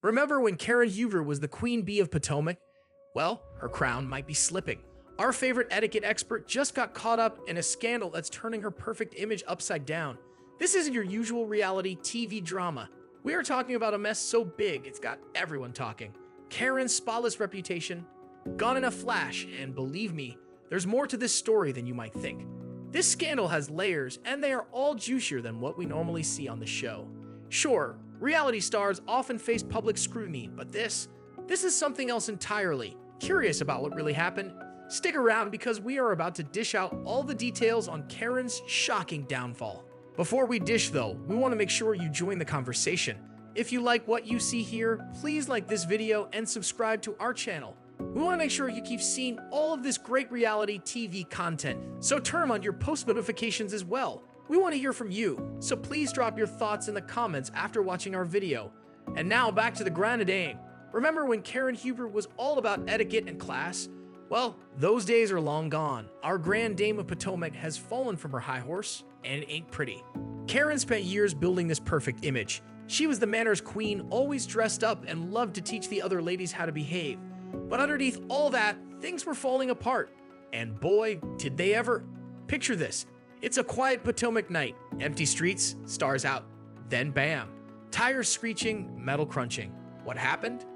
Remember when Karen Huger was the Queen Bee of Potomac? Well, her crown might be slipping. Our favorite etiquette expert just got caught up in a scandal that's turning her perfect image upside down. This isn't your usual reality TV drama. We are talking about a mess so big it's got everyone talking. Karen's spotless reputation, gone in a flash, and believe me, there's more to this story than you might think. This scandal has layers, and they are all juicier than what we normally see on the show. Sure, reality stars often face public scrutiny, but this is something else entirely. Curious about what really happened? Stick around because we are about to dish out all the details on Karen's shocking downfall. Before we dish though, we want to make sure you join the conversation. If you like what you see here, please like this video and subscribe to our channel. We want to make sure you keep seeing all of this great reality TV content, so turn on your post notifications as well. We want to hear from you, so please drop your thoughts in the comments after watching our video. And now back to the Grande Dame. Remember when Karen Huger was all about etiquette and class? Well, those days are long gone. Our Grande Dame of Potomac has fallen from her high horse, and it ain't pretty. Karen spent years building this perfect image. She was the manners queen, always dressed up and loved to teach the other ladies how to behave. But underneath all that, things were falling apart. And boy, did they ever. Picture this. It's a quiet Potomac night. Empty streets, stars out. Then bam. Tires screeching, metal crunching. What happened?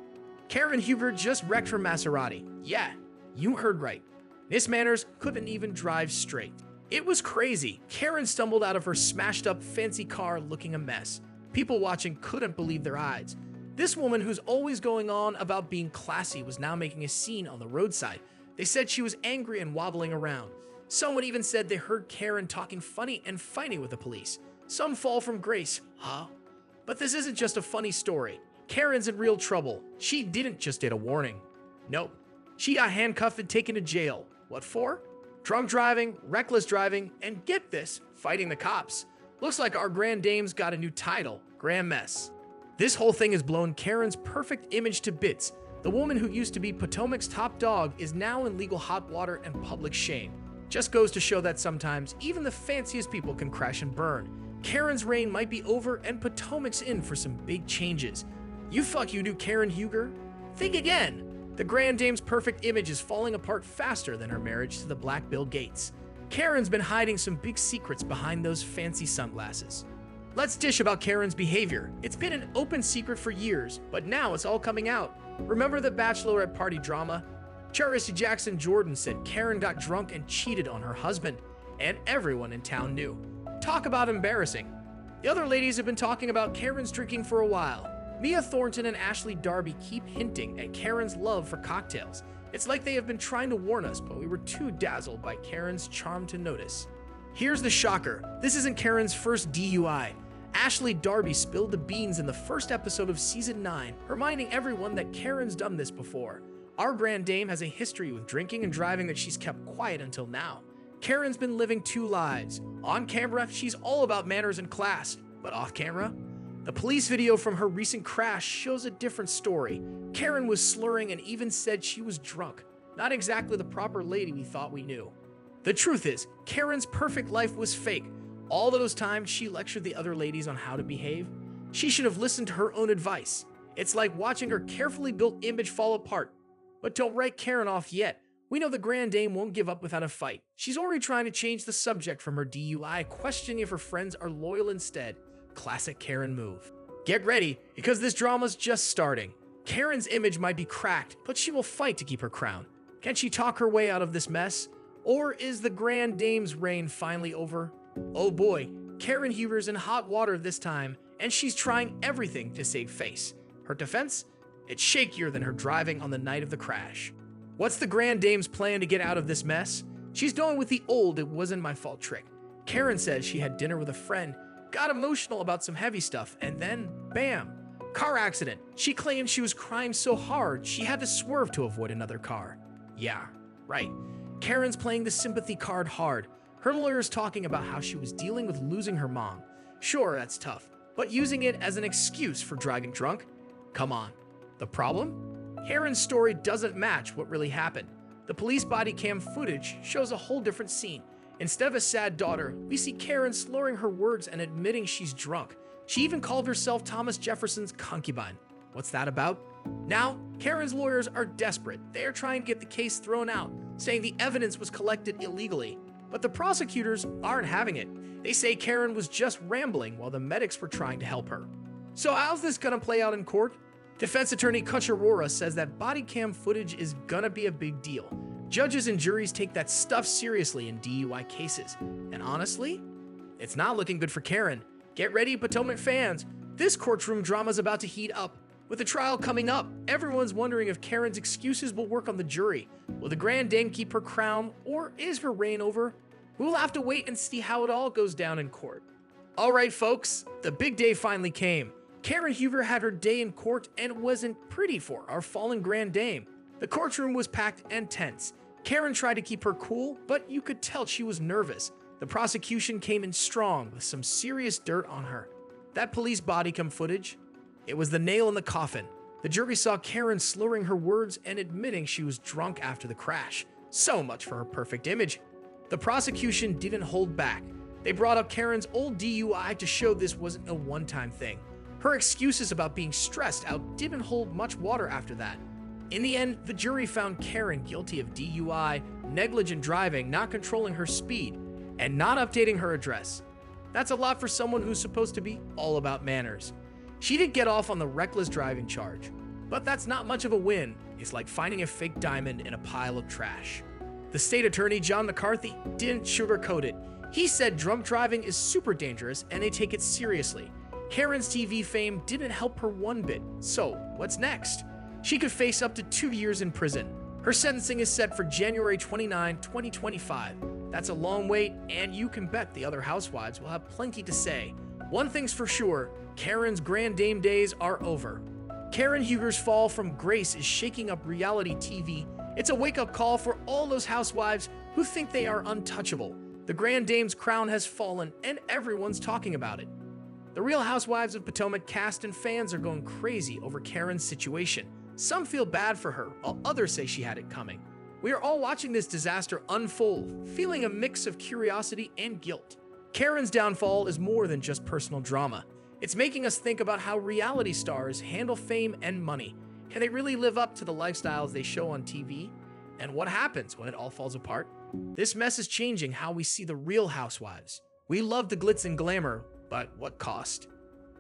Karen Huger just wrecked her Maserati. Yeah, you heard right. Miss Manners couldn't even drive straight. It was crazy. Karen stumbled out of her smashed up fancy car looking a mess. People watching couldn't believe their eyes. This woman who's always going on about being classy was now making a scene on the roadside. They said she was angry and wobbling around. Someone even said they heard Karen talking funny and fighting with the police. Some fall from grace. Huh? But this isn't just a funny story. Karen's in real trouble. She didn't just get a warning. Nope. She got handcuffed and taken to jail. What for? Drunk driving, reckless driving, and get this, fighting the cops. Looks like our Grande Dame's got a new title, Grand Mess. This whole thing has blown Karen's perfect image to bits. The woman who used to be Potomac's top dog is now in legal hot water and public shame. Just goes to show that sometimes even the fanciest people can crash and burn. Karen's reign might be over and Potomac's in for some big changes. You knew Karen Huger? Think again. The Grande Dame's perfect image is falling apart faster than her marriage to the Black Bill Gates. Karen's been hiding some big secrets behind those fancy sunglasses. Let's dish about Karen's behavior. It's been an open secret for years, but now it's all coming out. Remember the bachelorette party drama? Charity Jackson Jordan said Karen got drunk and cheated on her husband, and everyone in town knew. Talk about embarrassing. The other ladies have been talking about Karen's drinking for a while. Mia Thornton and Ashley Darby keep hinting at Karen's love for cocktails. It's like they have been trying to warn us, but we were too dazzled by Karen's charm to notice. Here's the shocker. This isn't Karen's first DUI. Ashley Darby spilled the beans in the first episode of season 9, reminding everyone that Karen's done this before. Our Grande Dame has a history with drinking and driving that she's kept quiet until now. Karen's been living two lives. On camera, she's all about manners and class, but off camera? The police video from her recent crash shows a different story. Karen was slurring and even said she was drunk. Not exactly the proper lady we thought we knew. The truth is, Karen's perfect life was fake. All those times she lectured the other ladies on how to behave, she should have listened to her own advice. It's like watching her carefully built image fall apart. But don't write Karen off yet. We know the Grande Dame won't give up without a fight. She's already trying to change the subject from her DUI, questioning if her friends are loyal instead. Classic Karen move. Get ready, because this drama's just starting. Karen's image might be cracked, but she will fight to keep her crown. Can she talk her way out of this mess? Or is the Grande Dame's reign finally over? Oh boy, Karen Huger's in hot water this time, and she's trying everything to save face. Her defense? It's shakier than her driving on the night of the crash. What's the Grande Dame's plan to get out of this mess? She's going with the old "it wasn't my fault" trick. Karen says she had dinner with a friend, got emotional about some heavy stuff, and then, bam, car accident. She claimed she was crying so hard she had to swerve to avoid another car. Yeah, right. Karen's playing the sympathy card hard. Her lawyer's talking about how she was dealing with losing her mom. Sure, that's tough, but using it as an excuse for driving drunk? Come on. The problem? Karen's story doesn't match what really happened. The police body cam footage shows a whole different scene. Instead of a sad daughter, we see Karen slurring her words and admitting she's drunk. She even called herself Thomas Jefferson's concubine. What's that about? Now, Karen's lawyers are desperate. They are trying to get the case thrown out, saying the evidence was collected illegally. But the prosecutors aren't having it. They say Karen was just rambling while the medics were trying to help her. So how's this gonna play out in court? Defense attorney Kucherora says that body cam footage is gonna be a big deal. Judges and juries take that stuff seriously in DUI cases. And honestly, it's not looking good for Karen. Get ready, Potomac fans. This courtroom drama is about to heat up. With the trial coming up, everyone's wondering if Karen's excuses will work on the jury. Will the Grande Dame keep her crown, or is her reign over? We'll have to wait and see how it all goes down in court. Alright folks, the big day finally came. Karen Huger had her day in court and it wasn't pretty for our fallen Grande Dame. The courtroom was packed and tense. Karen tried to keep her cool, but you could tell she was nervous. The prosecution came in strong with some serious dirt on her. That police body cam footage, it was the nail in the coffin. The jury saw Karen slurring her words and admitting she was drunk after the crash. So much for her perfect image. The prosecution didn't hold back. They brought up Karen's old DUI to show this wasn't a one-time thing. Her excuses about being stressed out didn't hold much water after that. In the end, the jury found Karen guilty of DUI, negligent driving, not controlling her speed, and not updating her address. That's a lot for someone who's supposed to be all about manners. She did get off on the reckless driving charge, but that's not much of a win. It's like finding a fake diamond in a pile of trash. The state attorney, John McCarthy, didn't sugarcoat it. He said drunk driving is super dangerous and they take it seriously. Karen's TV fame didn't help her one bit, so what's next? She could face up to 2 years in prison. Her sentencing is set for January 29, 2025. That's a long wait, and you can bet the other housewives will have plenty to say. One thing's for sure, Karen's Grande Dame days are over. Karen Huger's fall from grace is shaking up reality TV. It's a wake-up call for all those housewives who think they are untouchable. The Grande Dame's crown has fallen, and everyone's talking about it. The Real Housewives of Potomac cast and fans are going crazy over Karen's situation. Some feel bad for her, while others say she had it coming. We are all watching this disaster unfold, feeling a mix of curiosity and guilt. Karen's downfall is more than just personal drama. It's making us think about how reality stars handle fame and money. Can they really live up to the lifestyles they show on TV? And what happens when it all falls apart? This mess is changing how we see the real housewives. We love the glitz and glamour, but what cost?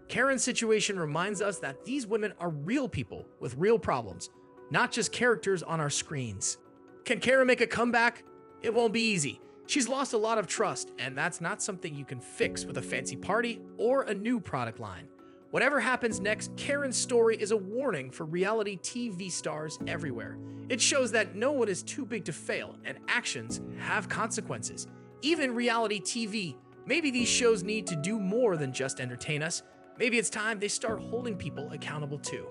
Karen's situation reminds us that these women are real people with real problems, not just characters on our screens. Can Karen make a comeback? It won't be easy. She's lost a lot of trust, and that's not something you can fix with a fancy party or a new product line. Whatever happens next, Karen's story is a warning for reality TV stars everywhere. It shows that no one is too big to fail, and actions have consequences. Even in reality TV, maybe these shows need to do more than just entertain us. Maybe it's time they start holding people accountable too.